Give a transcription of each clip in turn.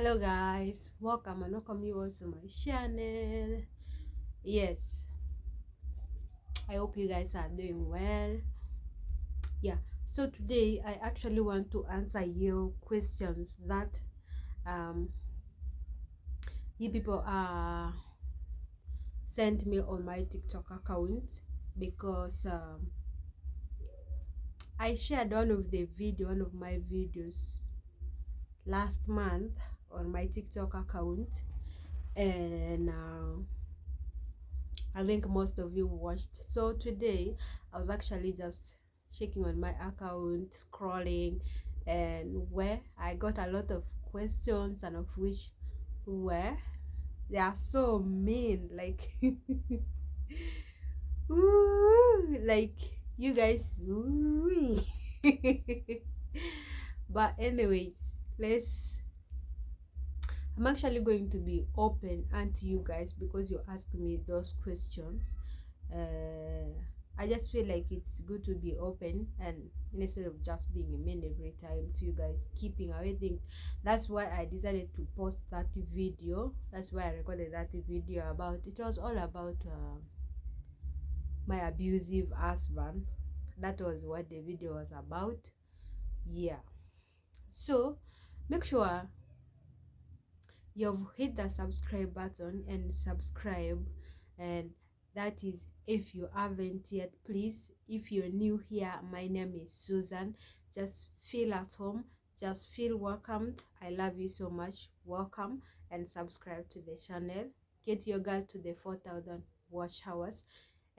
Hello guys, welcome and welcome you all to my channel. Yes, I hope you guys are doing well. Yeah, so today I actually want to answer your questions that um you people sent me on my TikTok account, because I shared one of my videos last month on my TikTok account, and I think most of you watched. So today I was actually just checking on my account, scrolling, and where I got a lot of questions, and of which where they are so mean, like ooh, like you guys ooh. But anyways, I'm actually going to be open unto you guys because you asked me those questions. I just feel like it's good to be open, and instead of just being a mean every time to you guys, keeping away things. That's why I decided to post that video. That's why I recorded that video about it. Was all about my abusive husband. That was what the video was about. Yeah. So make sure you've hit the subscribe button and subscribe, and that is if you haven't yet. Please, if you're new here, my name is Susan. Just feel at home, just feel welcomed. I love you so much. Welcome and subscribe to the channel. Get your girl to the 4,000 watch hours.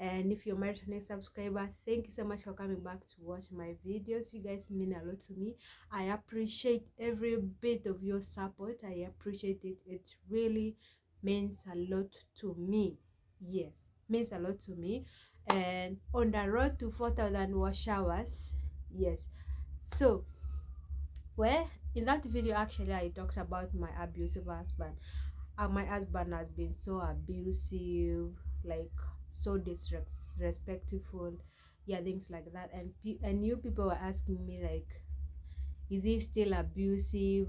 And if you're my returning subscriber, thank you so much for coming back to watch my videos. You guys mean a lot to me. I appreciate every bit of your support. I appreciate it. It really means a lot to me. Yes, means a lot to me. And on the road to 4,000 watch hours. Yes. So well, in that video actually I talked about my abusive husband. My husband has been so abusive, like so disrespectful, yeah, things like that. And you people were asking me, like, is he still abusive?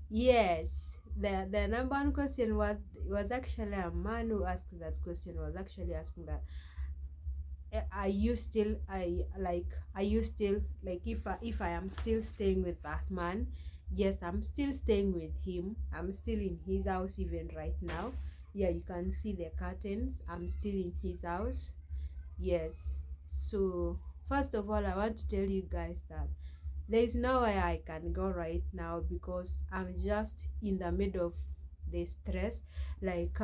Yes, the number one question was actually a man who asked that question. Was actually asking that, are you still, like, if I am still staying with that man? Yes, I'm still staying with him. I'm still in his house even right now. Yeah, you can see the curtains. I'm still in his house. Yes. So first of all, I want to tell you guys that there is nowhere I can go right now, because I'm just in the middle of the stress. Like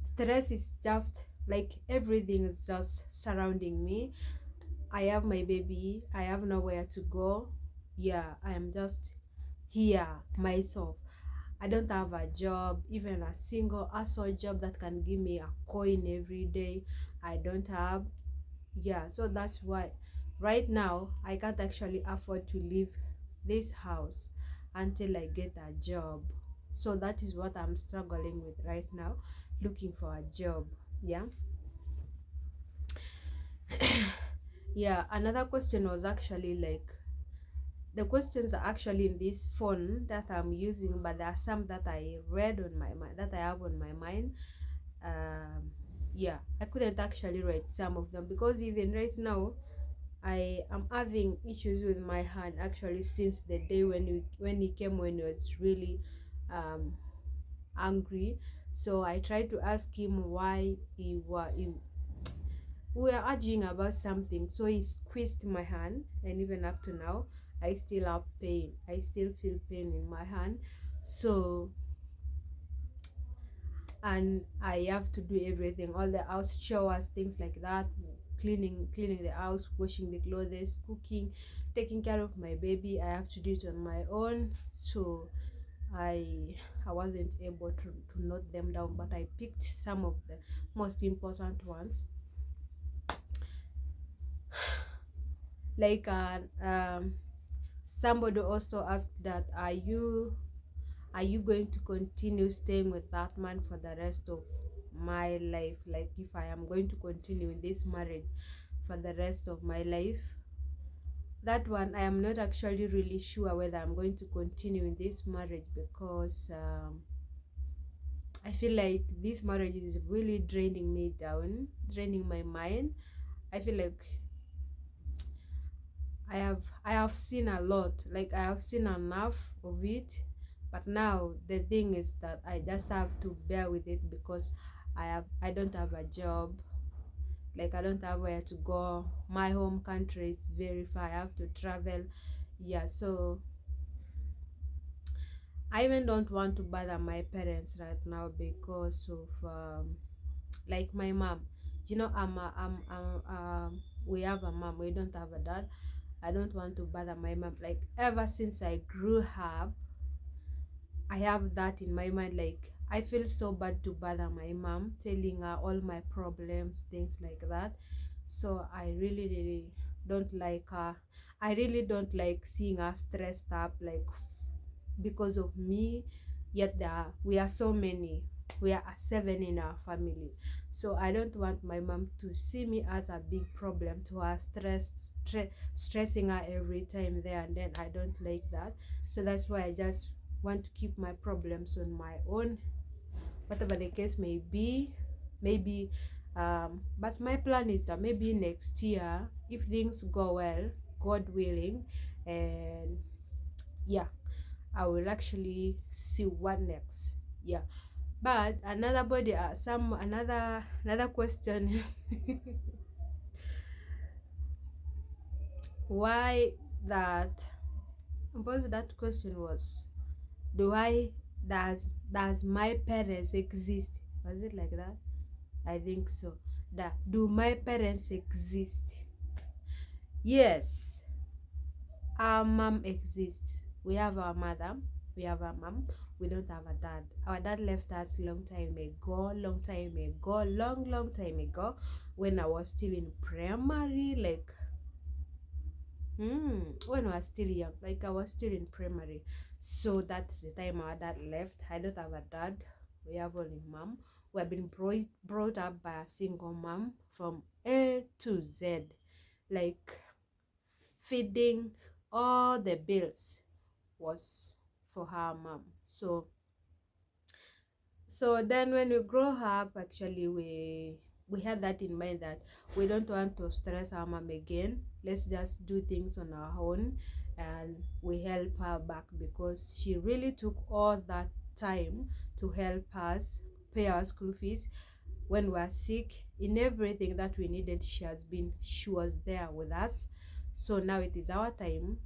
stress is just like everything is just surrounding me. I have my baby, I have nowhere to go. Yeah, I am just here myself. I don't have a job, even a single hustle job that can give me a coin every day. I don't have. Yeah, so that's why right now I can't actually afford to leave this house until I get a job. So that is what I'm struggling with right now, looking for a job. Yeah. Yeah, another question was actually like, the questions are actually in this phone that I'm using, but there are some that I read on my mind, that I have on my mind. Yeah, I couldn't actually write some of them because even right now I am having issues with my hand, actually, since the day when he came, when he was really um angry. So I tried to ask him why we were arguing about something, so he squeezed my hand, and even up to now I still have pain. I still feel pain in my hand. So, and I have to do everything, all the house chores, things like that, cleaning the house, washing the clothes, cooking, taking care of my baby. I have to do it on my own. So I wasn't able to note them down, but I picked some of the most important ones. Like somebody also asked that, are you going to continue staying with that man for the rest of my life? Like, if I am going to continue in this marriage for the rest of my life. that one I am not actually really sure whether I'm going to continue in this marriage, because I feel like this marriage is really draining me down, draining my mind. I feel like I have seen a lot, like I have seen enough of it. But now the thing is that I just have to bear with it, because I don't have a job, like I don't have where to go. My home country is very far, I have to travel. Yeah, so I even don't want to bother my parents right now because of like my mom. We have a mom, we don't have a dad. I don't want to bother my mom. Like ever since I grew up, I have that in my mind. Like I feel so bad to bother my mom, telling her all my problems, things like that. So I really, really don't like her. I really don't like seeing her stressed up, like because of me. Yet we are so many. We are 7 in our family. So I don't want my mom to see me as a big problem to her, stressing her every time there and then. I don't like that. So that's why I just want to keep my problems on my own, whatever the case may be. Maybe but my plan is that maybe next year, if things go well, God willing, and yeah, I will actually see what next. Yeah. But another body some another question is why that suppose that question was, do I does my parents exist? Was it like that? I think so. That do my parents exist? Yes, our mom exists. We have our mother, we have our mom, we don't have a dad. Our dad left us long time ago, long time ago, when I was still in primary, like when I was still young, like I was still in primary. So that's the time our dad left. I don't have a dad, we have only mom. We have been brought up by a single mom from A to Z, like feeding, all the bills was for her mom. So then when we grow up, actually we had that in mind, that we don't want to stress our mom again. Let's just do things on our own, and we help her back, because she really took all that time to help us pay our school fees when we were sick. In everything that we needed, she was there with us. So now it is our time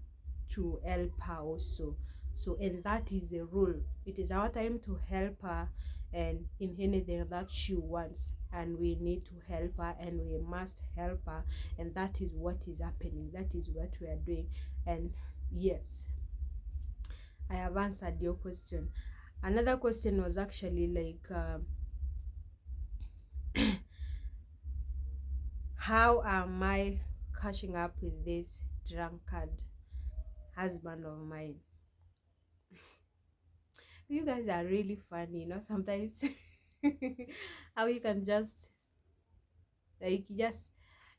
to help her also. So, and that is a rule, it is our time to help her, and in anything that she wants, and we need to help her, and we must help her. And that is what is happening, that is what we are doing. And yes, I have answered your question. Another question was actually like how am I catching up with this drunkard husband of mine? You guys are really funny, sometimes. How you can just just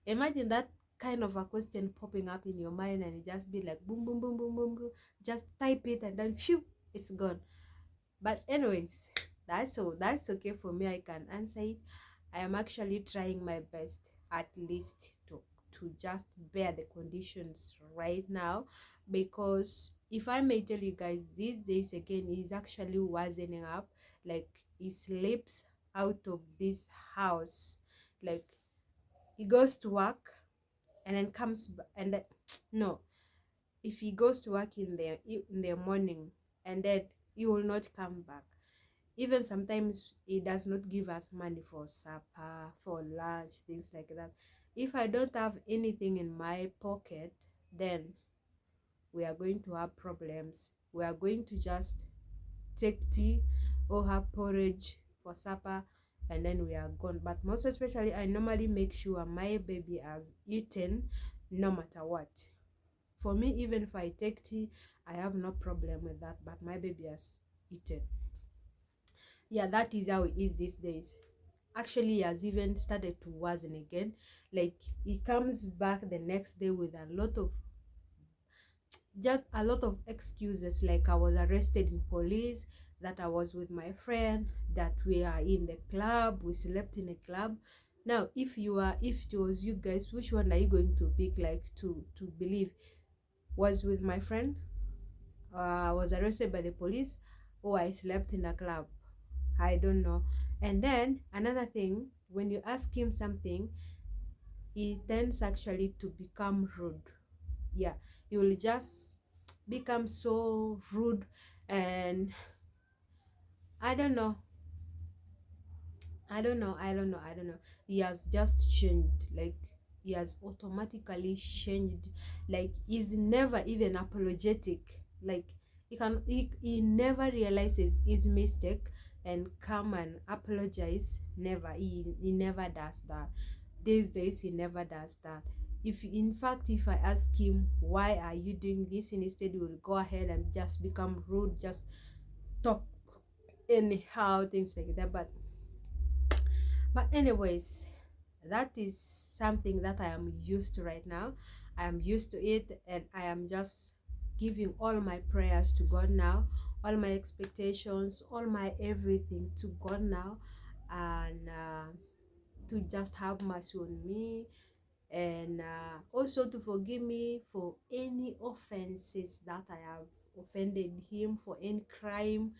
imagine that kind of a question popping up in your mind, and it just be like boom boom boom boom boom boom, just type it and then phew, it's gone. But anyways, that's okay for me, I can answer it. I am actually trying my best, at least to just bear the conditions right now, because if I may tell you guys, these days again he's actually wisening up. Like he sleeps out of this house, like he goes to work and then and then, no, if he goes to work in the morning, and then he will not come back. Even sometimes he does not give us money for supper, for lunch, things like that. If I don't have anything in my pocket, then we are going to have problems. We are going to just take tea or have porridge for supper, and then we are gone. But most especially, I normally make sure my baby has eaten, no matter what. For me, even if I take tea, I have no problem with that, but my baby has eaten. Yeah, that is how it is these days. Actually, he has even started to worsen again. Like he comes back the next day with a lot of just a lot of excuses, like I was arrested in police, that I was with my friend, that we are in the club, we slept in a club. Now if it was you guys, which one are you going to pick, like to believe? Was with my friend, was arrested by the police, or I slept in a club? I don't know. And then another thing, when you ask him something, he tends actually to become rude. Yeah, he will just become so rude. And I don't know, I don't know. He has just changed. Like, he has automatically changed. Like, he's never even apologetic. Like, he never realizes his mistake and come and apologize. Never. He never does that. These days he never does that. If in fact, if I ask him, why are you doing this, instead he will go ahead and just become rude, just talk anyhow, things like that. But anyways, that is something that I am used to right now. I am used to it, and I am just giving all my prayers to God now, all my expectations, all my everything to God now, and to just have mercy on me, and also to forgive me for any offenses that I have offended him, for any crime.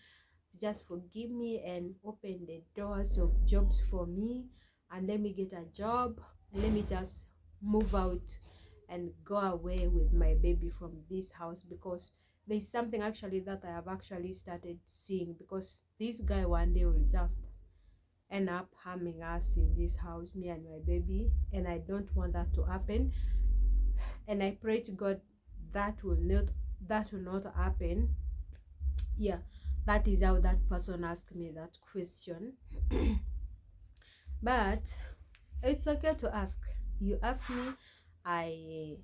Just forgive me and open the doors of jobs for me, and let me get a job, and let me just move out and go away with my baby from this house. Because there's something actually that I have actually started seeing, because this guy one day will just end up harming us in this house, me and my baby, and I don't want that to happen. And I pray to God that will not happen. Yeah, that is how that person asked me that question. But it's okay to ask. You ask me, I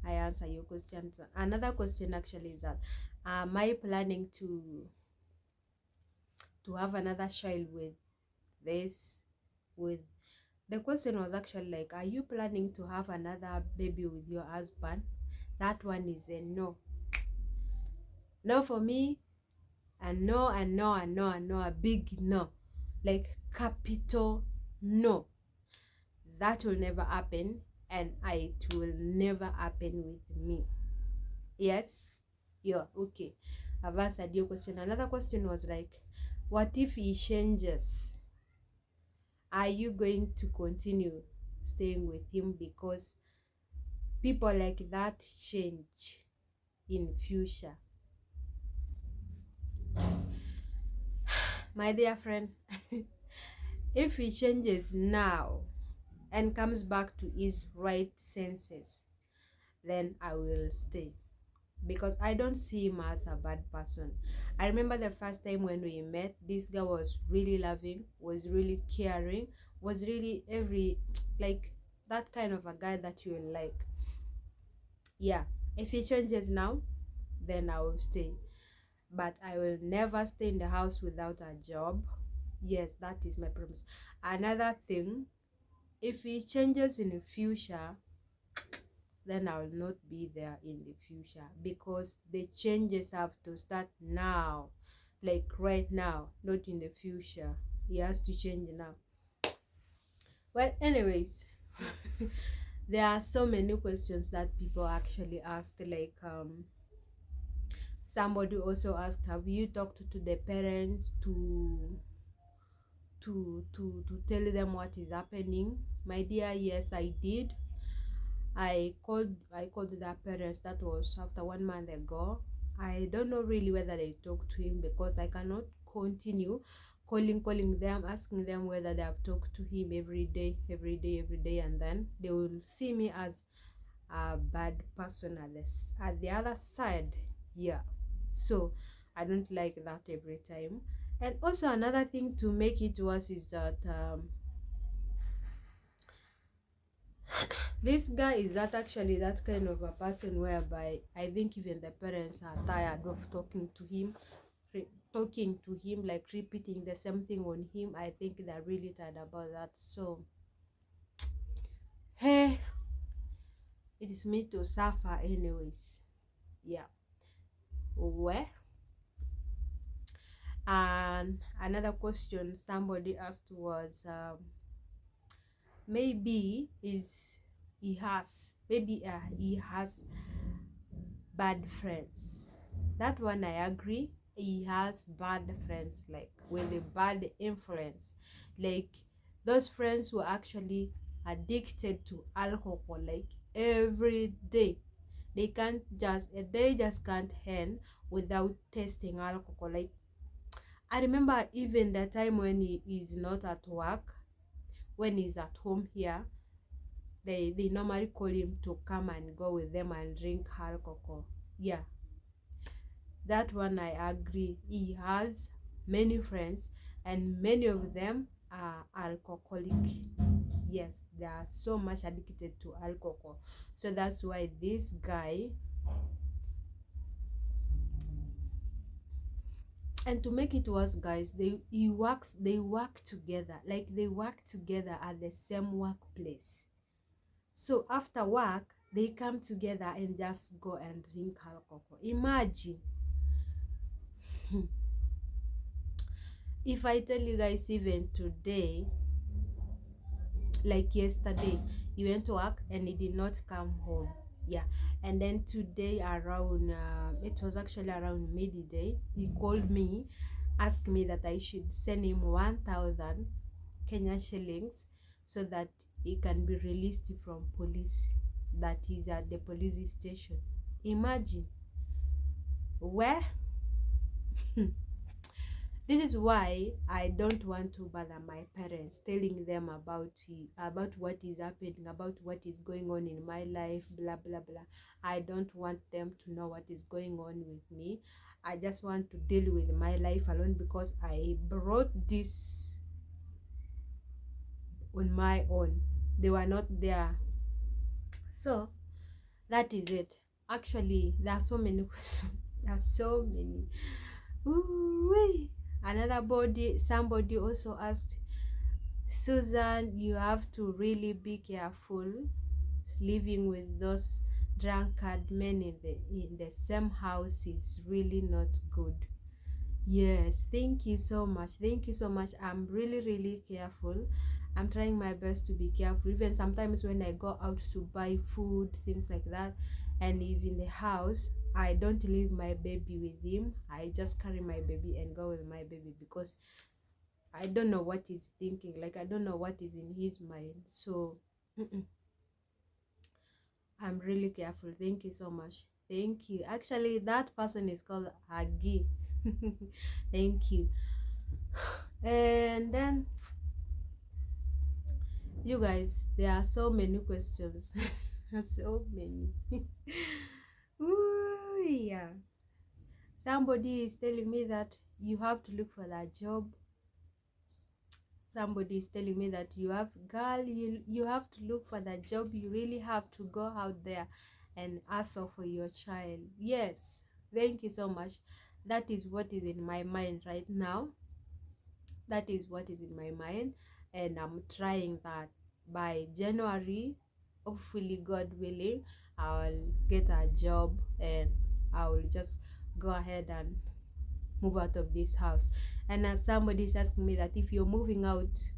answer your question. Another question actually is that, am I planning to have another child with this with the question was actually like, are you planning to have another baby with your husband? That one is a no. No for me, and no, and no, and no, and no, a big no. Like, capital no. That will never happen, and it will never happen with me. Yes? Yeah, okay. I've answered your question. Another question was like, what if he changes? Are you going to continue staying with him? Because people like that change in future. My dear friend, if he changes now and comes back to his right senses, then I will stay, because I don't see him as a bad person. I remember the first time when we met, this guy was really loving, was really caring, was really like that kind of a guy that you will like. Yeah, if he changes now, then I will stay, but I will never stay in the house without a job. Yes, that is my promise. Another thing, if he changes in the future, then I will not be there in the future, because the changes have to start now, like right now, not in the future. He has to change now. Well, anyways, there are so many questions that people actually asked. Like, somebody also asked, have you talked to the parents to tell them what is happening? My dear, yes, I did. I called their parents. That was after 1 month ago. I don't know really whether they talked to him, because I cannot continue calling them, asking them whether they have talked to him every day, and then they will see me as a bad person at the other side. Yeah, so I don't like that every time. And also another thing to make it worse is that this guy is that actually that kind of a person whereby I think even the parents are tired of talking to him, like repeating the same thing on him. I think they're really tired about that. So hey, it is me to suffer anyways. Yeah. Where? And another question somebody asked was, maybe is he has bad friends. That one I agree. He has bad friends, like with a bad influence, like those friends who are actually addicted to alcohol, like every day. They just can't end without tasting alcohol. Like I remember even the time when he is not at work, when he's at home here, they normally call him to come and go with them and drink alcohol. Yeah, that one I agree. He has many friends and many of them are alcoholic. Yes, they are so much addicted to alcohol. So that's why this guy, and to make it worse, guys, they work together. Like they work together at the same workplace. So after work, they come together and just go and drink alcohol. Imagine. If I tell you guys, even today, like yesterday, he went to work and he did not come home. Yeah. And then today around, it was actually around midday, he called me, asked me that I should send him 1,000 Kenyan shillings so that he can be released from police, that is at the police station. Imagine. Where? This is why I don't want to bother my parents, telling them about what is happening, about what is going on in my life, blah blah blah. I don't want them to know what is going on with me. I just want to deal with my life alone, because I brought this on my own. They were not there. So that is it. Actually, there are so many questions. There are so many. Ooh, somebody also asked, Susan, you have to really be careful living with those drunkard men in the same house is really not good. Yes, thank you so much. Thank you so much. I'm really, really careful. I'm trying my best to be careful. Even sometimes when I go out to buy food, things like that, and he's in the house, I don't leave my baby with him. I just carry my baby and go with my baby, because I don't know what he's thinking. Like, I don't know what is in his mind. So, I'm really careful. Thank you so much. Thank you. Actually, that person is called Agi. Thank you. And then, you guys, there are so many questions. So many. Ooh, yeah. Somebody is telling me that you have to look for that job. Somebody is telling me that you have to look for that job. You really have to go out there and hustle for your child. Yes, thank you so much. That is what is in my mind right now. That is what is in my mind, and I'm trying that. By January, hopefully, God willing, I'll get a job and I will just go ahead and move out of this house. And as somebody's asking me that if you're moving out,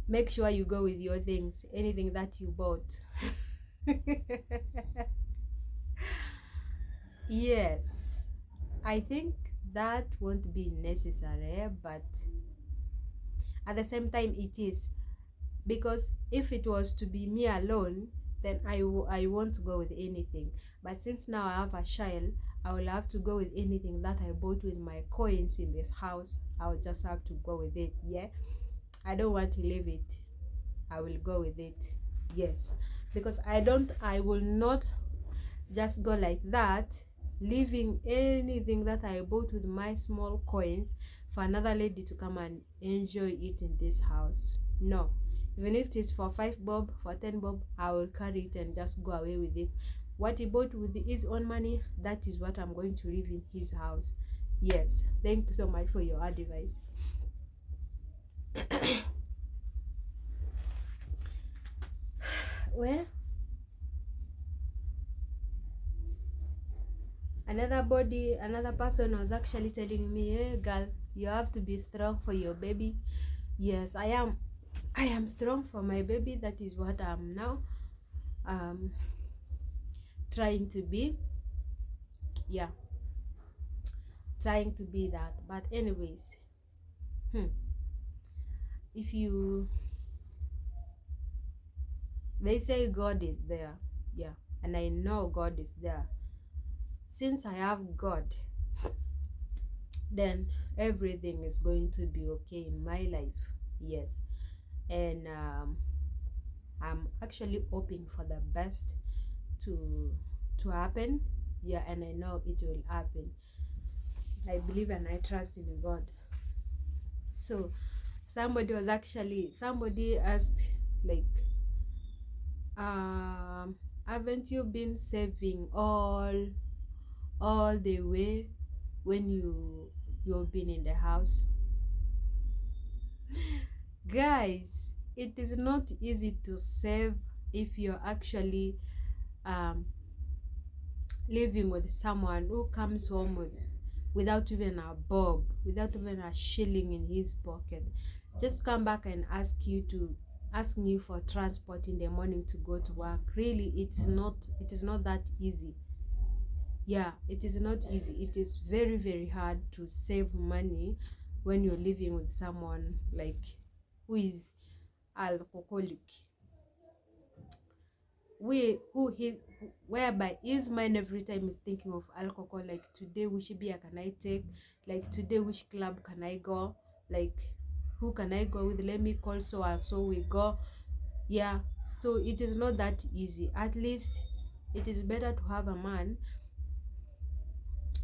make sure you go with your things, anything that you bought. Yes, I think that won't be necessary, but at the same time it is, because if it was to be me alone, then I won't go with anything. But since now I have a child, I will have to go with anything that I bought with my coins in this house. I'll just have to go with it. Yeah, I don't want to leave it. I will go with it. Yes, because I will not just go like that, leaving anything that I bought with my small coins for another lady to come and enjoy it in this house. No, even if it is for 5 bob, for 10 bob, I will carry it and just go away with it. What he bought with his own money, that is what I'm going to leave in his house. Yes, thank you so much for your advice. Well, another person was actually telling me, hey girl, you have to be strong for your baby. Yes, I am strong for my baby. That is what I'm now trying to be. Yeah, trying to be that. But anyways, if you, they say God is there, yeah, and I know God is there. Since I have God, then everything is going to be okay in my life. Yes, and I'm actually hoping for the best to happen. Yeah, and I know it will happen. I believe and I trust in God. So somebody asked, like, haven't you been saving all the way when you've been in the house? Guys, it is not easy to save if you're actually living with someone who comes home without even a bob, without even a shilling in his pocket. Just come back and asking you for transport in the morning to go to work. Really, it is not that easy. Yeah, it is not easy. It is very, very hard to save money when you're living with someone like who is alcoholic, whereby his mind every time is thinking of alcohol. Like, today which beer can I take, like today which club can I go, like who can I go with, let me call so and so, we go. Yeah, so it is not that easy. At least it is better to have a man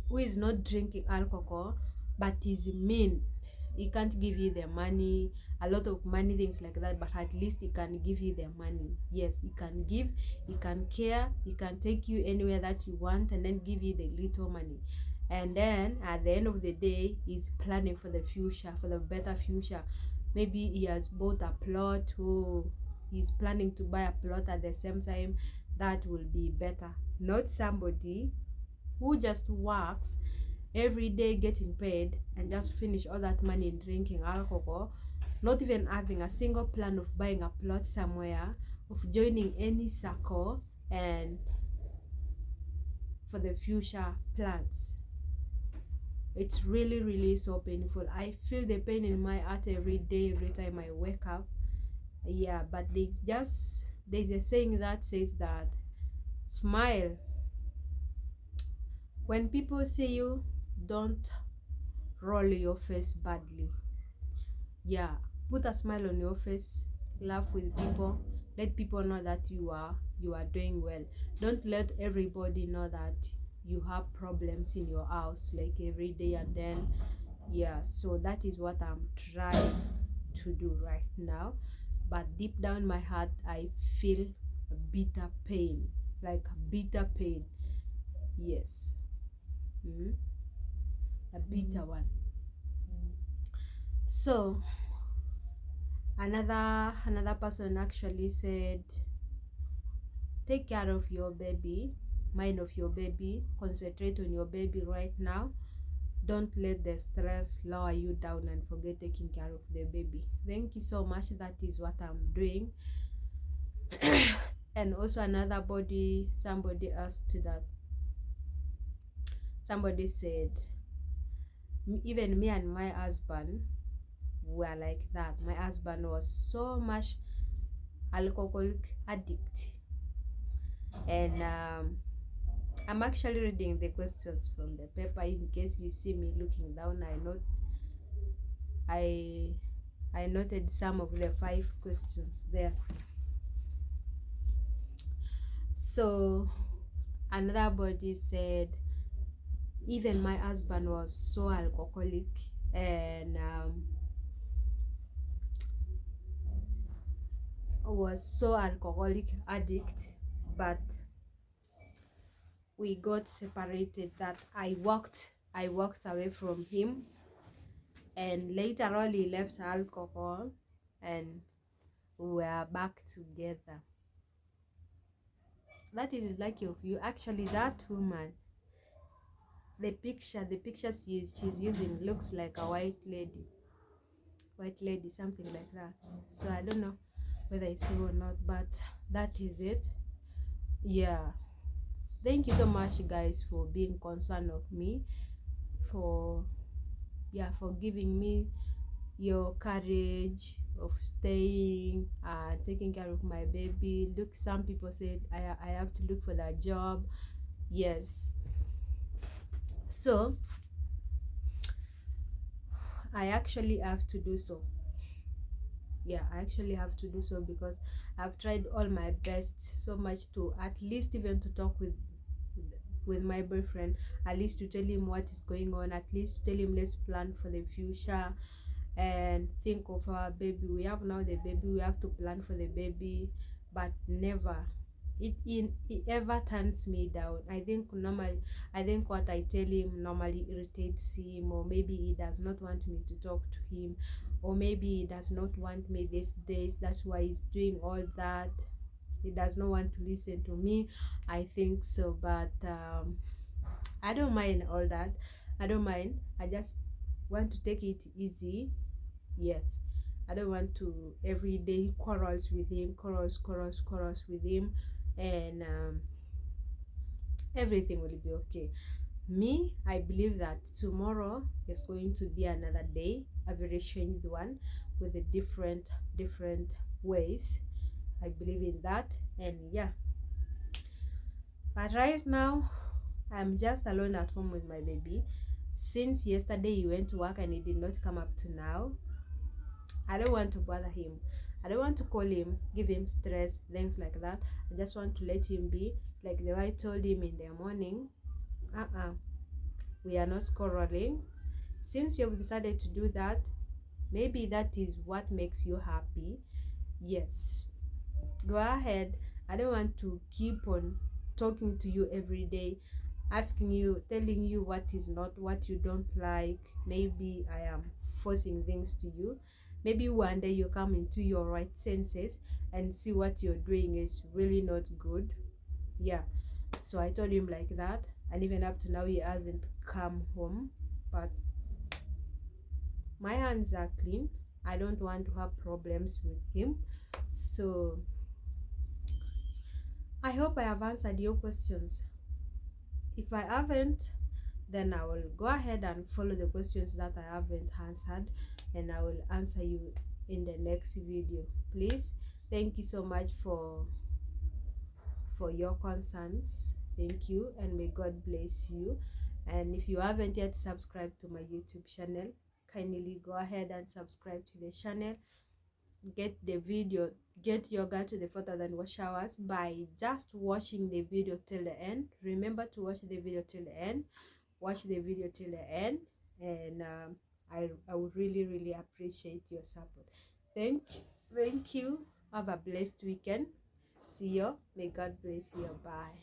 who is not drinking alcohol but is mean. He can't give you the money, a lot of money, things like that, but at least he can give you the money. Yes, he can give, he can care, he can take you anywhere that you want and then give you the little money. And then at the end of the day, he's planning for the future, for the better future. Maybe he has bought a plot, or he's planning to buy a plot at the same time. That will be better. Not somebody who just works every day getting paid and just finish all that money in drinking alcohol, not even having a single plan of buying a plot somewhere, of joining any circle, and for the future plans. It's really, really so painful. I feel the pain in my heart every day, every time I wake up. Yeah, but there's a saying that says that smile when people see you, don't roll your face badly. Yeah, put a smile on your face, laugh with people, let people know that you are doing well. Don't let everybody know that you have problems in your house like every day. And then, yeah, so that is what I'm trying to do right now. But deep down my heart, I feel a bitter pain, like a bitter pain. Yes. A bitter one. So another person actually said, take care of your baby, mind of your baby, concentrate on your baby right now. Don't let the stress lower you down and forget taking care of the baby. Thank you so much. That is what I'm doing. And also somebody asked that, somebody said, even me and my husband were like that. My husband was so much alcoholic addict. And I'm actually reading the questions from the paper. In case you see me looking down, I noted some of the 5 questions there. So another body said, even my husband was so alcoholic, and was so alcoholic addict, but we got separated. That I walked away from him, and later on he left alcohol and we were back together. That is lucky of you. Actually, that woman, the picture she's using looks like a white lady, something like that. So I don't know whether it's true or not, but that is it. Yeah, thank you so much guys for being concerned of me, for giving me your courage of staying and taking care of my baby. Look, some people said I have to look for that job. Yes, so I actually have to do so. Yeah, I actually have to do so because I've tried all my best so much to at least even to talk with my boyfriend, at least to tell him what is going on, at least to tell him let's plan for the future and think of our baby. We have now the baby, we have to plan for the baby, but never it ever turns me down. I think what I tell him normally irritates him, or maybe he does not want me to talk to him, or maybe he does not want me these days, that's why he's doing all that. He does not want to listen to me, I think so. But I don't mind all that. I don't mind. I just want to take it easy. Yes, I don't want to every day quarrels with him, quarrels with him, and everything will be okay. Me, I believe that tomorrow is going to be another day, a very changed one, with a different ways. I believe in that. And yeah, but right now I'm just alone at home with my baby. Since yesterday he went to work and he did not come up to now, I don't want to bother him. I don't want to call him, give him stress, things like that. I just want to let him be. Like the way I told him in the morning, we are not quarreling. Since you have decided to do that, maybe that is what makes you happy. Yes, go ahead. I don't want to keep on talking to you every day, asking you, telling you what is not, what you don't like. Maybe I am forcing things to you. Maybe one day you come into your right senses and see what you're doing is really not good. Yeah, so I told him like that, and even up to now he hasn't come home. But my hands are clean. I don't want to have problems with him. So I hope I have answered your questions. If I haven't, then I will go ahead and follow the questions that I haven't answered, and I will answer you in the next video. Please, thank you so much for your concerns. Thank you, and may God bless you. And if you haven't yet subscribed to my YouTube channel, kindly go ahead and subscribe to the channel. Get your girl to the 4,000 watch hours by just watching the video till the end. Remember to watch the video till the end. Watch the video till the end, and I would really appreciate your support. Thank you. Have a blessed weekend. See you. May God bless you. Bye.